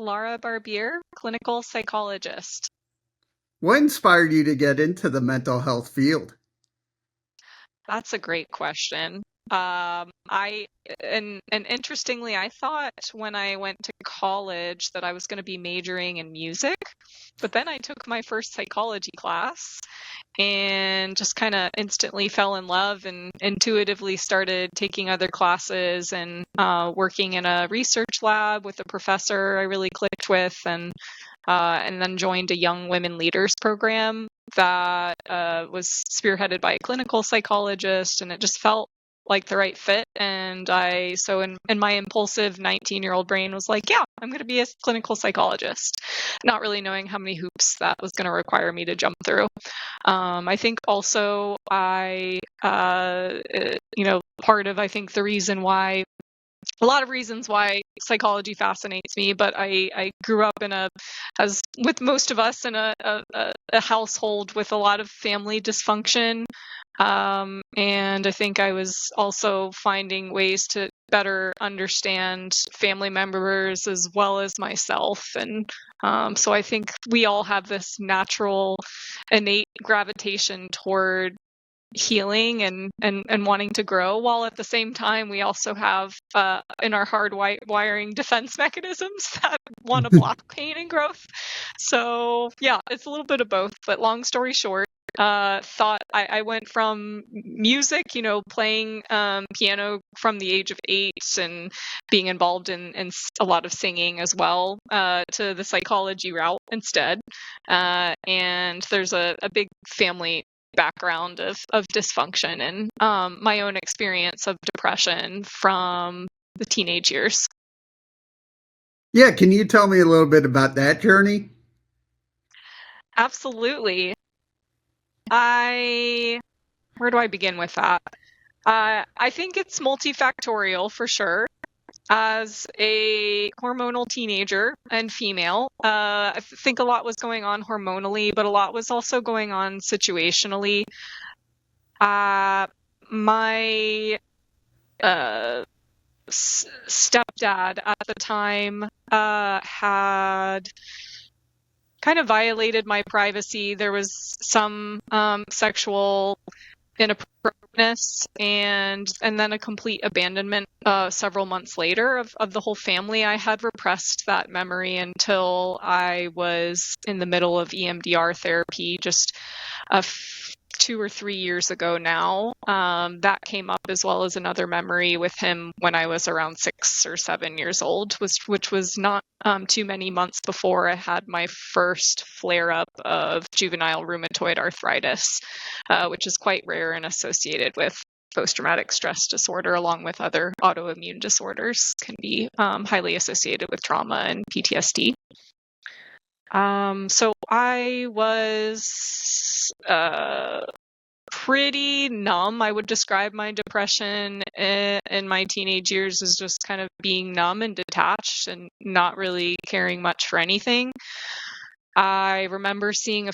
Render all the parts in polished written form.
Lara Barbir, clinical psychologist. What inspired you to get into the mental health field? That's a great question. I and interestingly, I thought when I went to college that I was going to be majoring in music, but then I took my first psychology class and just kind of instantly fell in love and intuitively started taking other classes and working in a research lab with a professor I really clicked with, and then joined a young women leaders program that was spearheaded by a clinical psychologist, and it just felt like the right fit. And in my impulsive 19-year-old brain was like, yeah, I'm going to be a clinical psychologist, not really knowing how many hoops that was going to require me to jump through. I think also part of, I think, the reason why a lot of reasons why psychology fascinates me, but I grew up as with most of us, in a household with a lot of family dysfunction. And I think I was also finding ways to better understand family members as well as myself. And so I think we all have this natural, innate gravitation toward healing and wanting to grow, while at the same time we also have in our wiring defense mechanisms that want to block pain and growth. So yeah, it's a little bit of both, but long story short, thought I went from music, playing piano from the age of 8 and being involved in a lot of singing as well, to the psychology route instead. And there's a big family background of dysfunction and my own experience of depression from the teenage years. Yeah, can you tell me a little bit about that journey? Absolutely. Where do I begin with that? I think it's multifactorial for sure. As a hormonal teenager and female, I think a lot was going on hormonally, but a lot was also going on situationally. My stepdad at the time had kind of violated my privacy. There was some sexual inappropriateness and then a complete abandonment several months later of the whole family. I had repressed that memory until I was in the middle of EMDR therapy just 2 or 3 years ago now. That came up, as well as another memory with him when I was around 6 or 7 years old, which was not too many months before I had my first flare-up of juvenile rheumatoid arthritis, which is quite rare and associated with post-traumatic stress disorder, along with other autoimmune disorders, can be highly associated with trauma and PTSD. So I was pretty numb. I would describe my depression in my teenage years as just kind of being numb and detached and not really caring much for anything. I remember seeing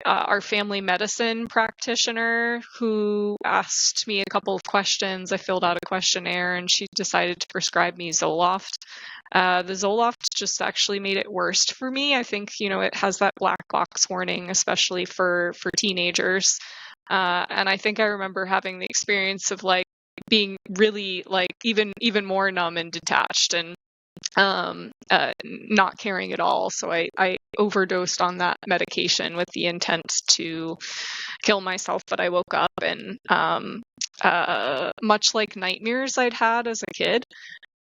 our family medicine practitioner, who asked me a couple of questions. I filled out a questionnaire and she decided to prescribe me Zoloft. The Zoloft just actually made it worse for me. I think, it has that black box warning, especially for teenagers. And I think I remember having the experience of being really even more numb and detached and not caring at all. So I overdosed on that medication with the intent to kill myself, but I woke up and much like nightmares I'd had as a kid,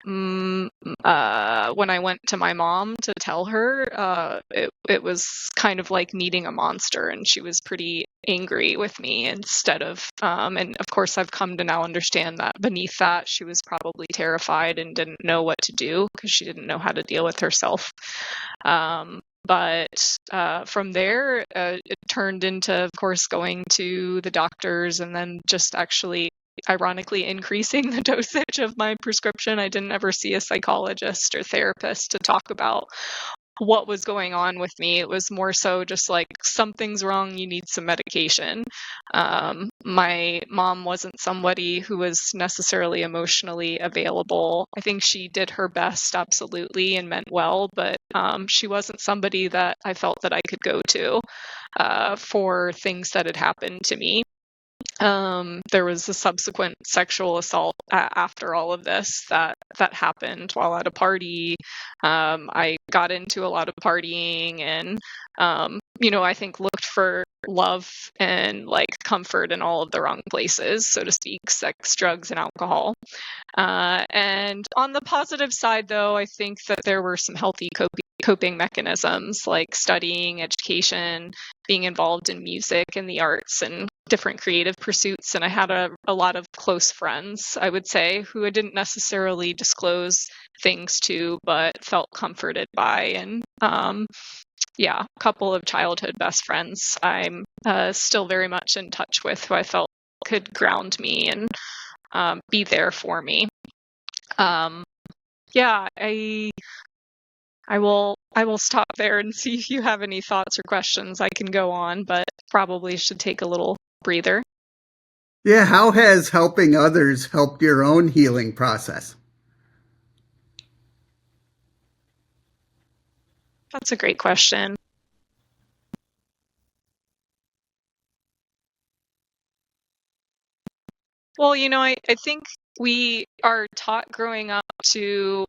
when I went to my mom to tell her, it was kind of like meeting a monster, and she was pretty angry with me instead of, and of course I've come to now understand that beneath that she was probably terrified and didn't know what to do because she didn't know how to deal with herself. But from there, it turned into, of course, going to the doctors and then just actually ironically increasing the dosage of my prescription. I didn't ever see a psychologist or therapist to talk about what was going on with me. It was more so just like, something's wrong, you need some medication. My mom wasn't somebody who was necessarily emotionally available. I think she did her best, absolutely, and meant well, but she wasn't somebody that I felt that I could go to for things that had happened to me. There was a subsequent sexual assault after all of this that happened while at a party. I got into a lot of partying and, I think looked for love and like comfort in all of the wrong places, so to speak: sex, drugs, and alcohol. And on the positive side, though, I think that there were some healthy coping mechanisms like studying, education, being involved in music and the arts and different creative pursuits. And I had a lot of close friends, I would say, who I didn't necessarily disclose things to, but felt comforted by. And a couple of childhood best friends I'm still very much in touch with, who I felt could ground me and be there for me. I will stop there and see if you have any thoughts or questions. I can go on, but probably should take a little breather. Yeah, how has helping others helped your own healing process? That's a great question. Well, I think we are taught growing up to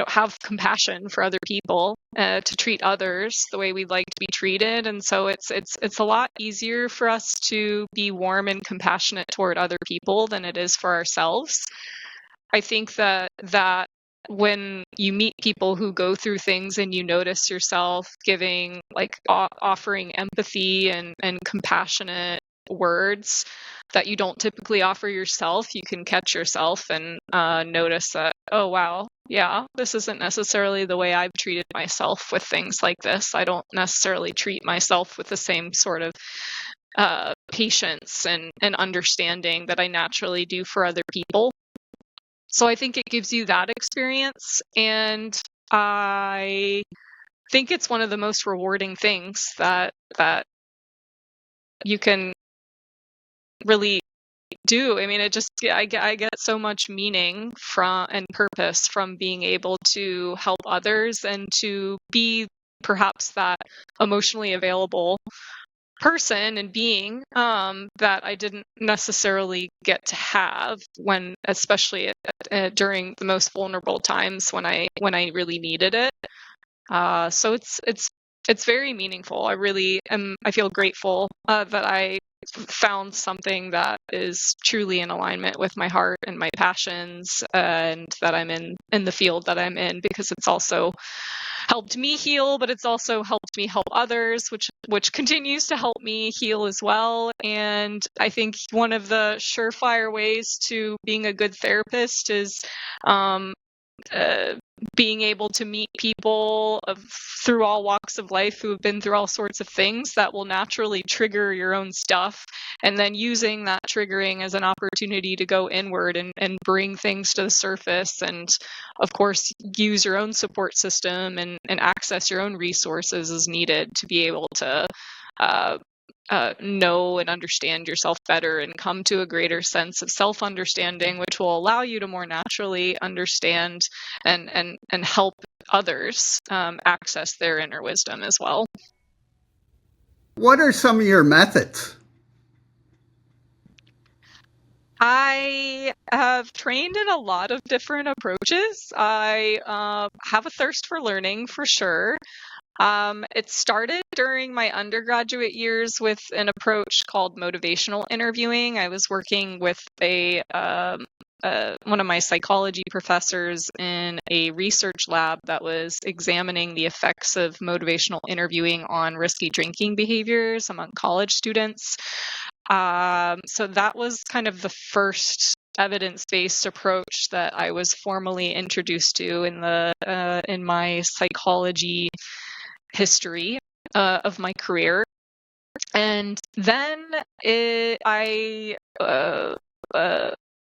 have compassion for other people, to treat others the way we'd like to be treated. And so it's a lot easier for us to be warm and compassionate toward other people than it is for ourselves. I think that when you meet people who go through things and you notice yourself giving, like, offering empathy and compassionate words that you don't typically offer yourself, you can catch yourself and notice that, oh wow, yeah, this isn't necessarily the way I've treated myself with things like this. I don't necessarily treat myself with the same sort of patience and understanding that I naturally do for other people. So I think it gives you that experience, and I think it's one of the most rewarding things that you can really do. I mean, I get so much meaning from and purpose from being able to help others and to be perhaps that emotionally available person and being that I didn't necessarily get to have when, especially during the most vulnerable times when I really needed it. So it's very meaningful. I feel grateful that I found something that is truly in alignment with my heart and my passions, and that I'm in the field that I'm in, because it's also helped me heal, but it's also helped me help others, which continues to help me heal as well. And I think one of the surefire ways to being a good therapist is being able to meet people through all walks of life who have been through all sorts of things that will naturally trigger your own stuff, and then using that triggering as an opportunity to go inward and bring things to the surface, and of course use your own support system and access your own resources as needed to be able to know and understand yourself better and come to a greater sense of self-understanding, which will allow you to more naturally understand and help others access their inner wisdom as well. What are some of your methods? I have trained in a lot of different approaches. I have a thirst for learning, for sure. It started during my undergraduate years with an approach called motivational interviewing. I was working with one of my psychology professors in a research lab that was examining the effects of motivational interviewing on risky drinking behaviors among college students. So that was kind of the first evidence-based approach that I was formally introduced to in my psychology history of my career. And then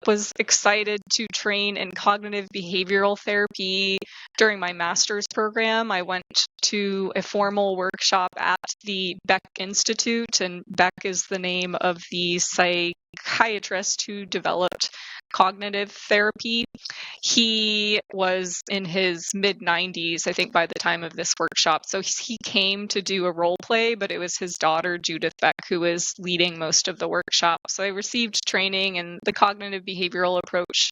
was excited to train in cognitive behavioral therapy during my master's program. I went to a formal workshop at the Beck Institute, and Beck is the name of the psychiatrist who developed cognitive therapy. He was in his mid-90s, I think, by the time of this workshop. So he came to do a role play, but it was his daughter, Judith Beck, who was leading most of the workshop. So I received training in the cognitive behavioral approach,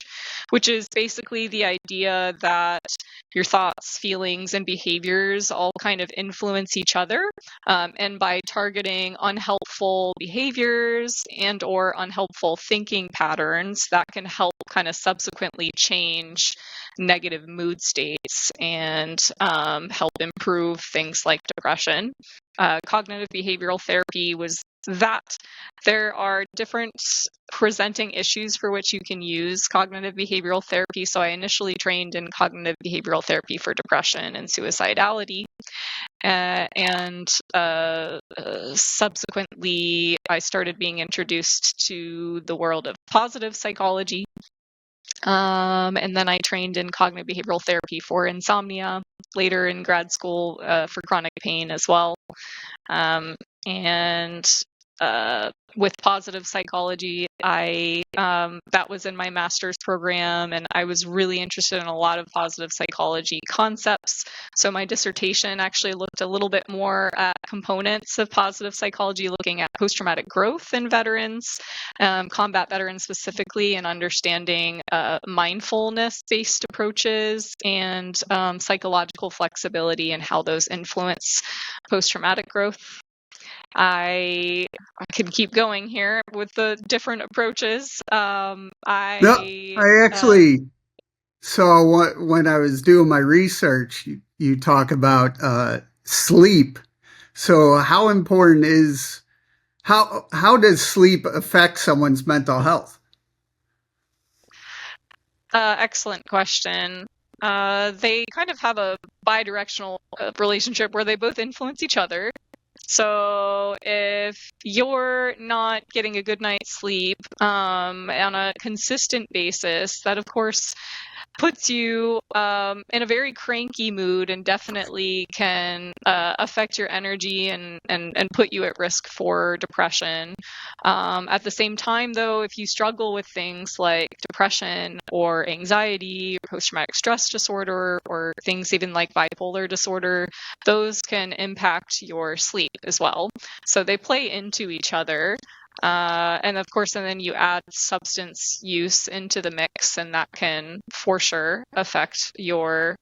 which is basically the idea that your thoughts, feelings, and behaviors all kind of influence each other. And by targeting unhelpful behaviors and or unhelpful thinking patterns, that can help kind of subsequently change negative mood states and help improve things like depression. Cognitive behavioral therapy was that. There are different presenting issues for which you can use cognitive behavioral therapy. So I initially trained in cognitive behavioral therapy for depression and suicidality. And subsequently, I started being introduced to the world of positive psychology. And then I trained in cognitive behavioral therapy for insomnia, later in grad school for chronic pain as well. And with positive psychology, that was in my master's program, and I was really interested in a lot of positive psychology concepts. So my dissertation actually looked a little bit more at components of positive psychology, looking at post-traumatic growth in veterans, combat veterans specifically, and understanding mindfulness-based approaches and psychological flexibility and how those influence post-traumatic growth. I can keep going here with the different approaches. I actually saw when I was doing my research, you talk about sleep. So how important is how does sleep affect someone's mental health? Excellent question. They kind of have a bidirectional relationship where they both influence each other. So if you're not getting a good night's sleep on a consistent basis, that of course puts you in a very cranky mood and definitely can affect your energy and put you at risk for depression. At the same time, though, if you struggle with things like depression or anxiety or post-traumatic stress disorder or things even like bipolar disorder, those can impact your sleep as well. So they play into each other. And of course, and then you add substance use into the mix, and that can for sure affect your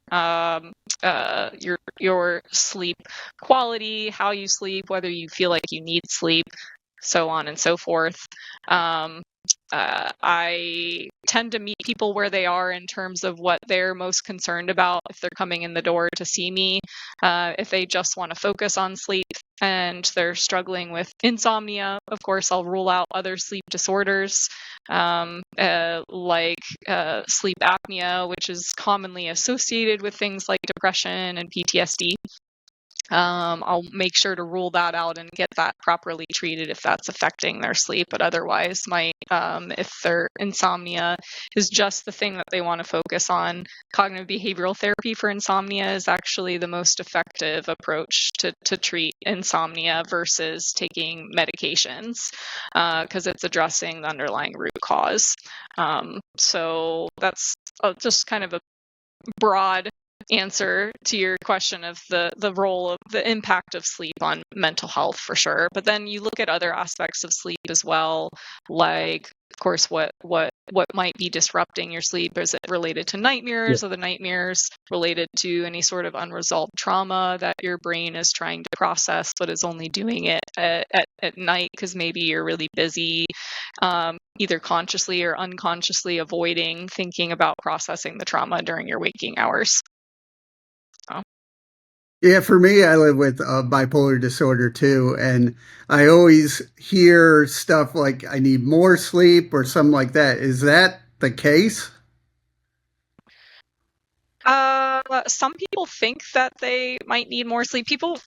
sleep quality, how you sleep, whether you feel like you need sleep, so on and so forth. I tend to meet people where they are in terms of what they're most concerned about if they're coming in the door to see me. If they just want to focus on sleep and they're struggling with insomnia, of course, I'll rule out other sleep disorders like sleep apnea, which is commonly associated with things like depression and PTSD. I'll make sure to rule that out and get that properly treated if that's affecting their sleep. But otherwise, if their insomnia is just the thing that they want to focus on, cognitive behavioral therapy for insomnia is actually the most effective approach to treat insomnia versus taking medications because it's addressing the underlying root cause. So that's just kind of a broad answer to your question of the role of the impact of sleep on mental health for sure. But then you look at other aspects of sleep as well, like of course what might be disrupting your sleep. Is it related to nightmares? Are the nightmares related to any sort of unresolved trauma that your brain is trying to process but is only doing it at night because maybe you're really busy, either consciously or unconsciously avoiding thinking about processing the trauma during your waking hours? Yeah, for me, I live with bipolar disorder too, and I always hear stuff like I need more sleep or something like that. Is that the case? Some people think that they might need more sleep. People,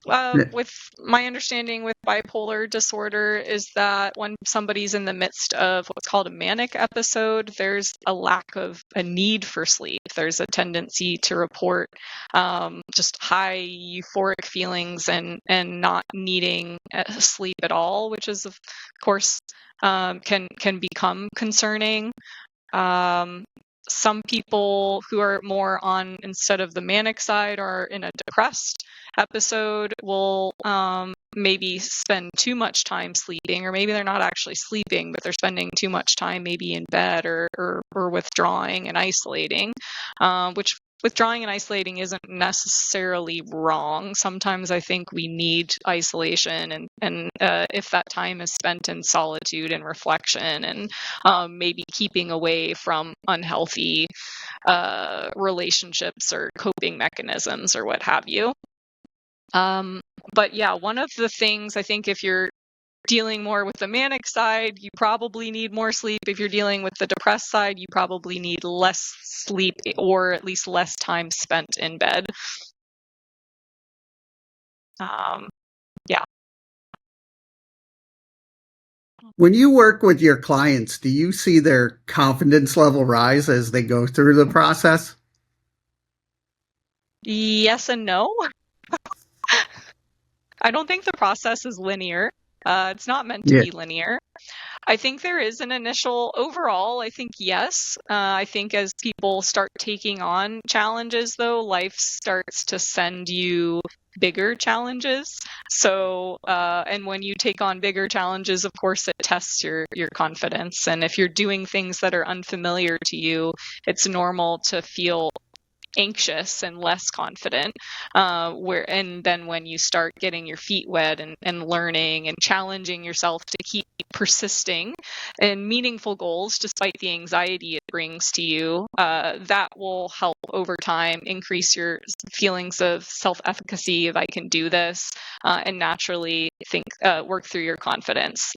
with my understanding with bipolar disorder, is that when somebody's in the midst of what's called a manic episode, there's a lack of a need for sleep. There's a tendency to report just high euphoric feelings and not needing sleep at all, which is, of course, can become concerning. Some people who are more on, instead of the manic side, or in a depressed episode, will maybe spend too much time sleeping, or maybe they're not actually sleeping, but they're spending too much time maybe in bed or withdrawing and isolating, which withdrawing and isolating isn't necessarily wrong. Sometimes I think we need isolation, and if that time is spent in solitude and reflection, and maybe keeping away from unhealthy relationships or coping mechanisms or what have you. But yeah, one of the things I think, if you're dealing more with the manic side, you probably need more sleep. If you're dealing with the depressed side, you probably need less sleep, or at least less time spent in bed. Yeah. When you work with your clients, do you see their confidence level rise as they go through the process? Yes and no. I don't think the process is linear. It's not meant to be linear. I think there is an initial overall, I think, yes. I think as people start taking on challenges, though, life starts to send you bigger challenges. So, and when you take on bigger challenges, of course, it tests your confidence. And if you're doing things that are unfamiliar to you, it's normal to feel anxious and less confident, and then when you start getting your feet wet and learning and challenging yourself to keep persisting in meaningful goals despite the anxiety it brings to you, that will help over time increase your feelings of self-efficacy, of I can do this, and naturally work through your confidence.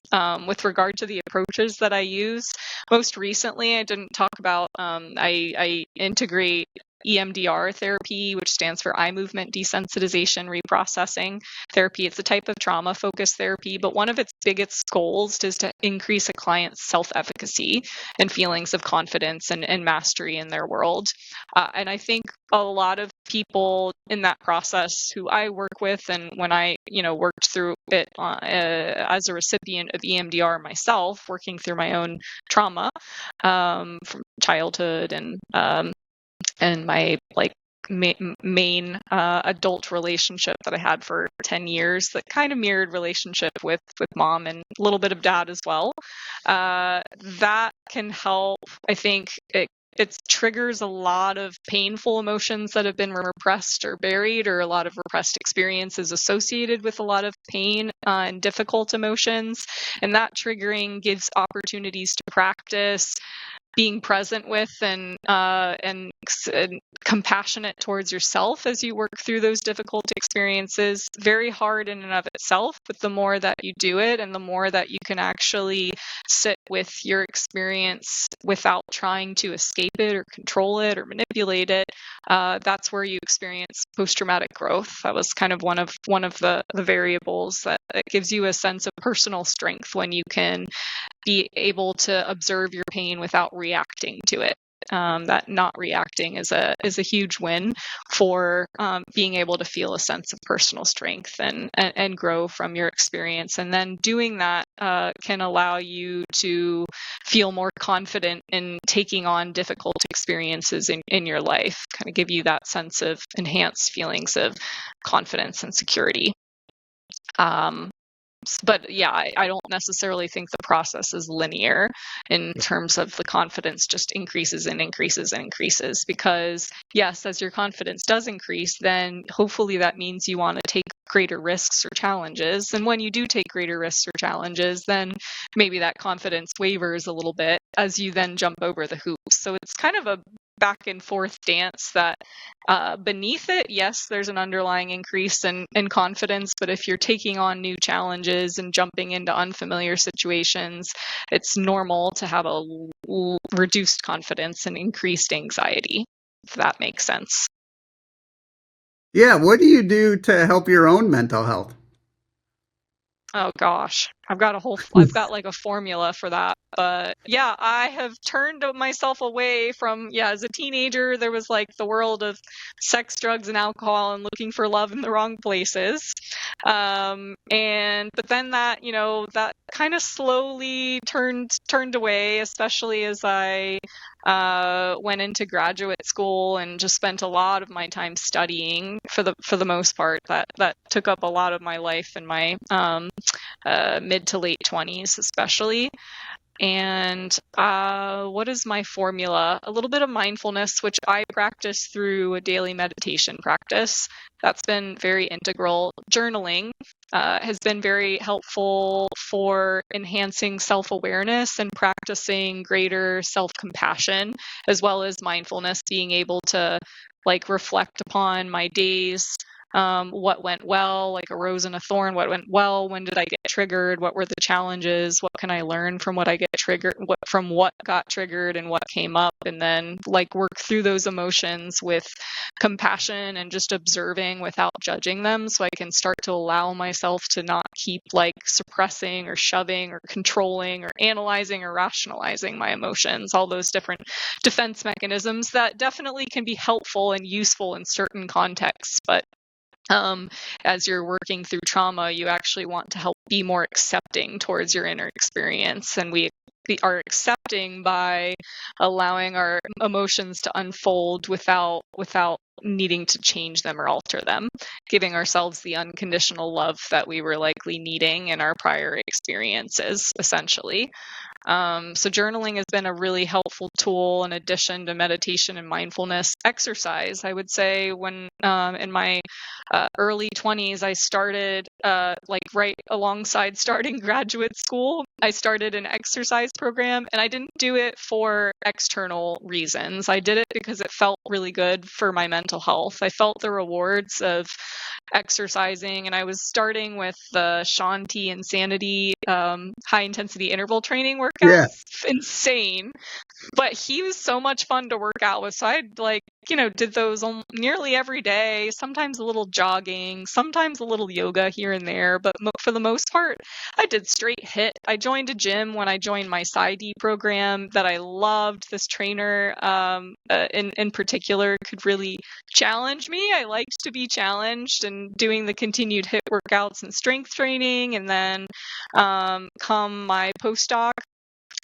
With regard to the approaches that I use, most recently I didn't talk about, I integrate EMDR therapy, which stands for eye movement desensitization reprocessing therapy. It's a type of trauma-focused therapy, but one of its biggest goals is to increase a client's self-efficacy and feelings of confidence and mastery in their world. And I think a lot of people in that process who I work with, and when I worked through it as a recipient of EMDR myself, working through my own trauma from childhood and my main adult relationship that I had for 10 years, that kind of mirrored relationship with mom and a little bit of dad as well. That can help. I think it triggers a lot of painful emotions that have been repressed or buried, or a lot of repressed experiences associated with a lot of pain and difficult emotions. And that triggering gives opportunities to practice being present with and compassionate towards yourself as you work through those difficult experiences. Very hard in and of itself, but the more that you do it, and the more that you can actually sit with your experience without trying to escape it or control it or manipulate it, that's where you experience post-traumatic growth. That was kind of one of the variables that gives you a sense of personal strength, when you can be able to observe your pain without reacting to it. That not reacting is a huge win for being able to feel a sense of personal strength and grow from your experience. And then doing that can allow you to feel more confident in taking on difficult experiences in your life, kind of give you that sense of enhanced feelings of confidence and security. But yeah, I don't necessarily think the process is linear in terms of the confidence just increases and increases and increases, because yes, as your confidence does increase, then hopefully that means you want to take greater risks or challenges. And when you do take greater risks or challenges, then maybe that confidence wavers a little bit as you then jump over the hoops. So it's kind of a back and forth dance that beneath it, yes, there's an underlying increase in confidence, but if you're taking on new challenges and jumping into unfamiliar situations, it's normal to have a reduced confidence and increased anxiety, if that makes sense. Yeah, what do you do to help your own mental health? Oh gosh, I've got like a formula for that. But yeah, I have turned myself away from, yeah, as a teenager, there was like the world of sex, drugs, and alcohol and looking for love in the wrong places. But then that, that kind of slowly turned away, especially as I went into graduate school and just spent a lot of my time studying for the most part. That took up a lot of my life and my mid to late 20s, especially. And what is my formula? A little bit of mindfulness, which I practice through a daily meditation practice. That's been very integral. Journaling has been very helpful for enhancing self-awareness and practicing greater self-compassion, as well as mindfulness, being able to like reflect upon my days, what went well, like a rose and a thorn, what went well, when did I get triggered, what were the challenges, what can I learn from what I get triggered, from what got triggered and what came up, and then like work through those emotions with compassion and just observing without judging them, so I can start to allow myself to not keep like suppressing or shoving or controlling or analyzing or rationalizing my emotions, all those different defense mechanisms that definitely can be helpful and useful in certain contexts, but as you're working through trauma, you actually want to help be more accepting towards your inner experience. And we are accepting by allowing our emotions to unfold without needing to change them or alter them, giving ourselves the unconditional love that we were likely needing in our prior experiences, essentially. So journaling has been a really helpful tool in addition to meditation and mindfulness. Exercise, I would say, when in my early 20s, I started like right alongside starting graduate school. I started an exercise program, and I didn't do it for external reasons. I did it because it felt really good for my mental health. I felt the rewards of exercising, and I was starting with the Shanti Insanity high intensity interval training Yeah. workouts. Insane. But he was so much fun to work out with. So I like, did those nearly every day, sometimes a little jogging, sometimes a little yoga here and there. But for the most part, I did straight HIIT. I joined a gym when I joined my PsyD program that I loved. This trainer in particular could really challenge me. I liked to be challenged, and doing the continued HIIT workouts and strength training. And then come my postdoc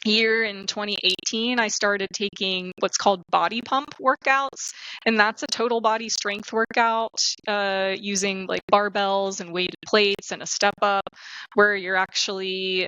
year in 2018, I started taking what's called body pump workouts, and that's a total body strength workout using like barbells and weighted plates and a step up, where you're actually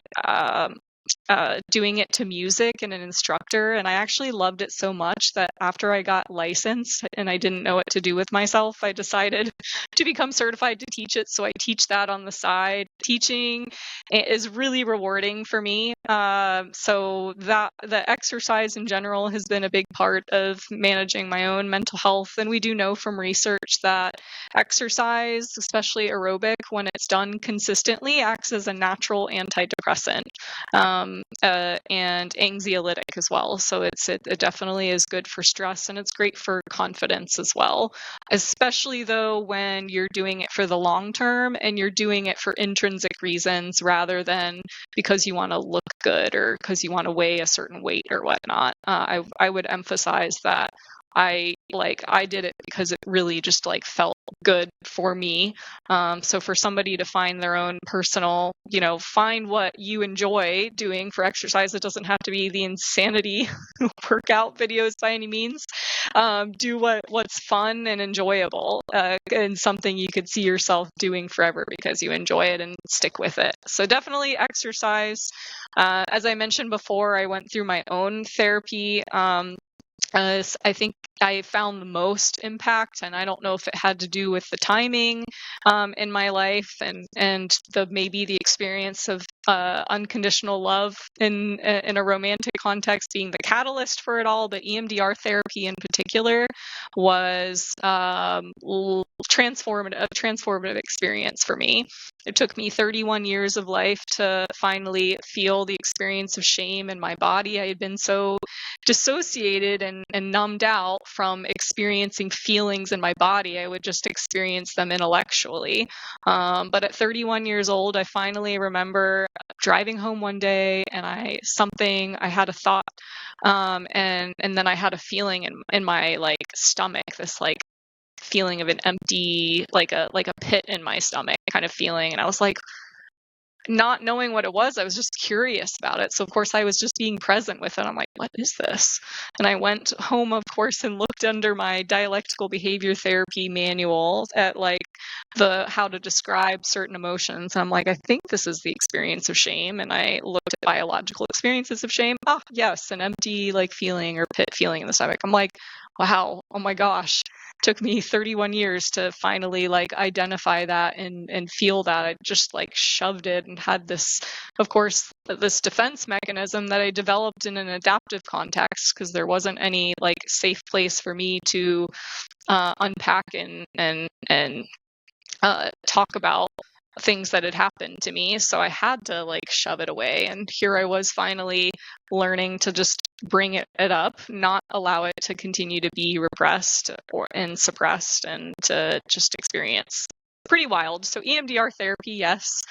doing it to music and an instructor. And I actually loved it so much that after I got licensed and I didn't know what to do with myself, I decided to become certified to teach it. So I teach that on the side. Teaching is really rewarding for me. So that the exercise in general has been a big part of managing my own mental health. And we do know from research that exercise, especially aerobic, when it's done consistently, acts as a natural antidepressant. And anxiolytic as well. So it definitely is good for stress, and it's great for confidence as well, especially though when you're doing it for the long term and you're doing it for intrinsic reasons rather than because you want to look good or because you want to weigh a certain weight or whatnot. I would emphasize that I did it because it really just like felt good for me. So for somebody to find their own personal, find what you enjoy doing for exercise. It doesn't have to be the insanity workout videos by any means. Do what's fun and enjoyable, and something you could see yourself doing forever because you enjoy it and stick with it. So definitely exercise. As I mentioned before, I went through my own therapy. I think I found the most impact, and I don't know if it had to do with the timing in my life and maybe the experience of unconditional love in a romantic context being the catalyst for it all, but EMDR therapy in particular was transformative experience for me. It took me 31 years of life to finally feel the experience of shame in my body. I had been so dissociated and numbed out from experiencing feelings in my body. I would just experience them intellectually. But at 31 years old, I finally remember driving home one day, and I had a thought, and then I had a feeling in my like stomach, this like feeling of an empty, like a pit in my stomach kind of feeling. And I was like, not knowing what it was, I was just curious about it. So of course I was just being present with it. I'm like, what is this? And I went home, of course, and looked under my dialectical behavior therapy manual at like the how to describe certain emotions. And I'm like, I think this is the experience of shame. And I looked at biological experiences of shame. Ah, yes, an empty like feeling or pit feeling in the stomach. I'm like, wow, oh my gosh. Took me 31 years to finally like identify that and feel that. I just like shoved it and had this, of course, this defense mechanism that I developed in an adaptive context, because there wasn't any like safe place for me to unpack and talk about things that had happened to me. So I had to like shove it away. And here I was finally learning to just bring it up, not allow it to continue to be repressed and suppressed, and to just experience. Pretty wild. So EMDR therapy, yes.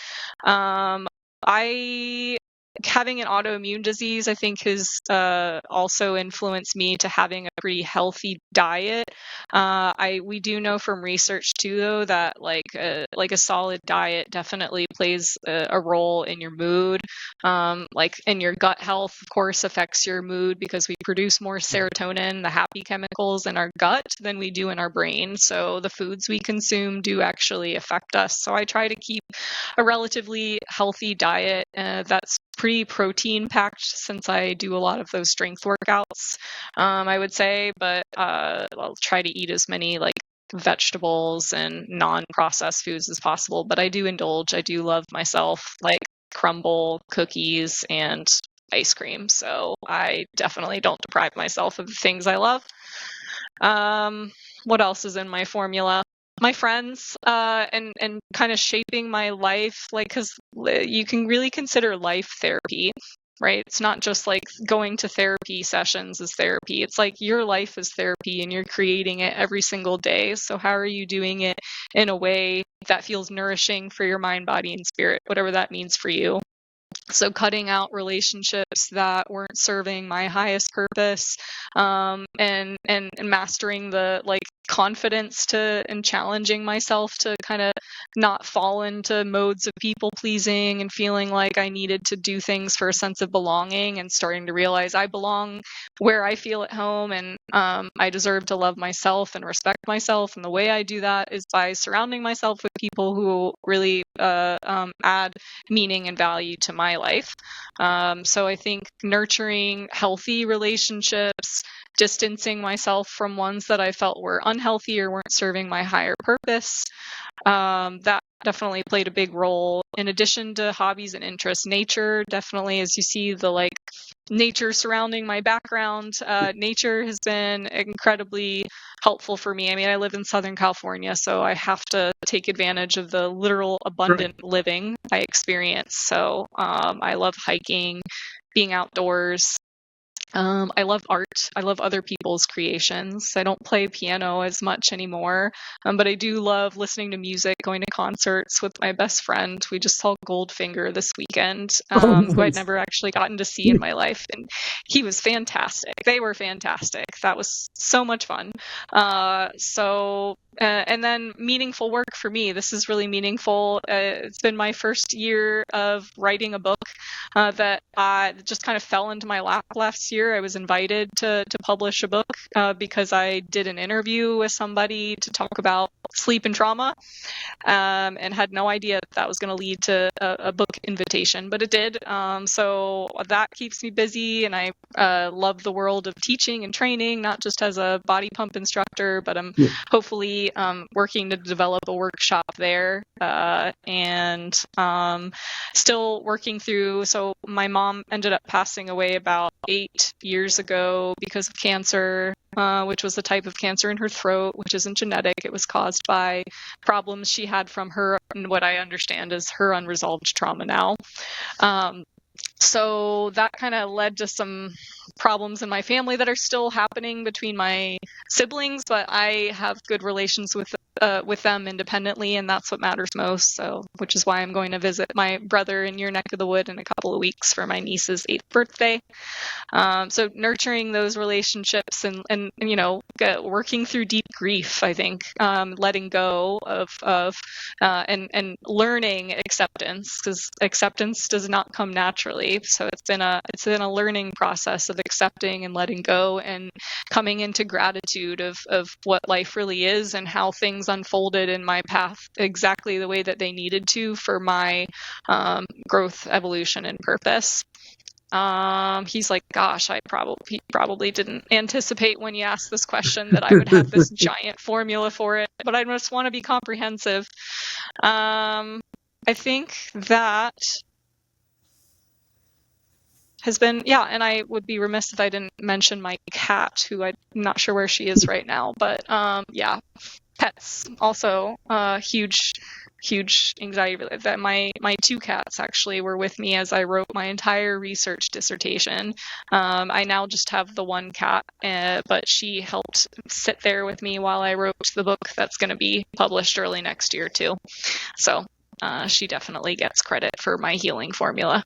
Having an autoimmune disease, I think, has also influenced me to having a pretty healthy diet. We do know from research too, though, that like a solid diet definitely plays a role in your mood. Like in your gut health, of course, affects your mood because we produce more serotonin, the happy chemicals, in our gut than we do in our brain. So the foods we consume do actually affect us. So I try to keep a relatively healthy diet that's pretty protein packed, since I do a lot of those strength workouts, I would say, but I'll try to eat as many like vegetables and non-processed foods as possible. But I do indulge. I do love myself like crumble, cookies, and ice cream. So I definitely don't deprive myself of the things I love. What else is in my formula? My friends, and kind of shaping my life, like, because you can really consider life therapy, right? It's not just like going to therapy sessions is therapy. It's like your life is therapy, and you're creating it every single day. So how are you doing it in a way that feels nourishing for your mind, body, and spirit, whatever that means for you? So cutting out relationships that weren't serving my highest purpose, and mastering the like confidence to and challenging myself to kind of not fall into modes of people pleasing and feeling like I needed to do things for a sense of belonging, and starting to realize I belong where I feel at home, and I deserve to love myself and respect myself. And the way I do that is by surrounding myself with people who really add meaning and value to my life. So I think nurturing healthy relationships, distancing myself from ones that I felt were unhealthy or weren't serving my higher purpose, that definitely played a big role. In addition to hobbies and interests, nature definitely, as you see the like nature surrounding my background, nature has been incredibly helpful for me. I mean, I live in Southern California, so I have to take advantage of the literal abundant living I experience. So I love hiking, being outdoors. I love art. I love other people's creations. I don't play piano as much anymore, but I do love listening to music, going to concerts with my best friend. We just saw Goldfinger this weekend, who I'd never actually gotten to see in my life, and he was fantastic. They were fantastic. That was so much fun. And then meaningful work for me. This is really meaningful. It's been my first year of writing a book that just kind of fell into my lap last year. I was invited to publish a book because I did an interview with somebody to talk about sleep and trauma, and had no idea that was going to lead to a book invitation, but it did. So that keeps me busy, and I love the world of teaching and training, not just as a body pump instructor, but I'm hopefully working to develop a workshop there, and still working through. So my mom ended up passing away about 8 years ago because of cancer, which was a type of cancer in her throat, which isn't genetic. It was caused by problems she had from her, and what I understand is her unresolved trauma now. So that kind of led to some problems in my family that are still happening between my siblings, but I have good relations with them independently, and that's what matters most. So, which is why I'm going to visit my brother in your neck of the wood in a couple of weeks for my niece's 8th birthday. So nurturing those relationships and working through deep grief, I think, letting go of and learning acceptance, because acceptance does not come naturally. So it's been a learning process of accepting and letting go and coming into gratitude of what life really is and how things unfolded in my path exactly the way that they needed to for my growth, evolution, and purpose. He's like, gosh, he probably didn't anticipate when you asked this question that I would have this giant formula for it, but I just want to be comprehensive. I think that has been, and I would be remiss if I didn't mention my cat, who I'm not sure where she is right now, but pets also huge anxiety related. That my 2 cats actually were with me as I wrote my entire research dissertation. I now just have the 1 cat, but she helped sit there with me while I wrote the book that's going to be published early next year too. So she definitely gets credit for my healing formula.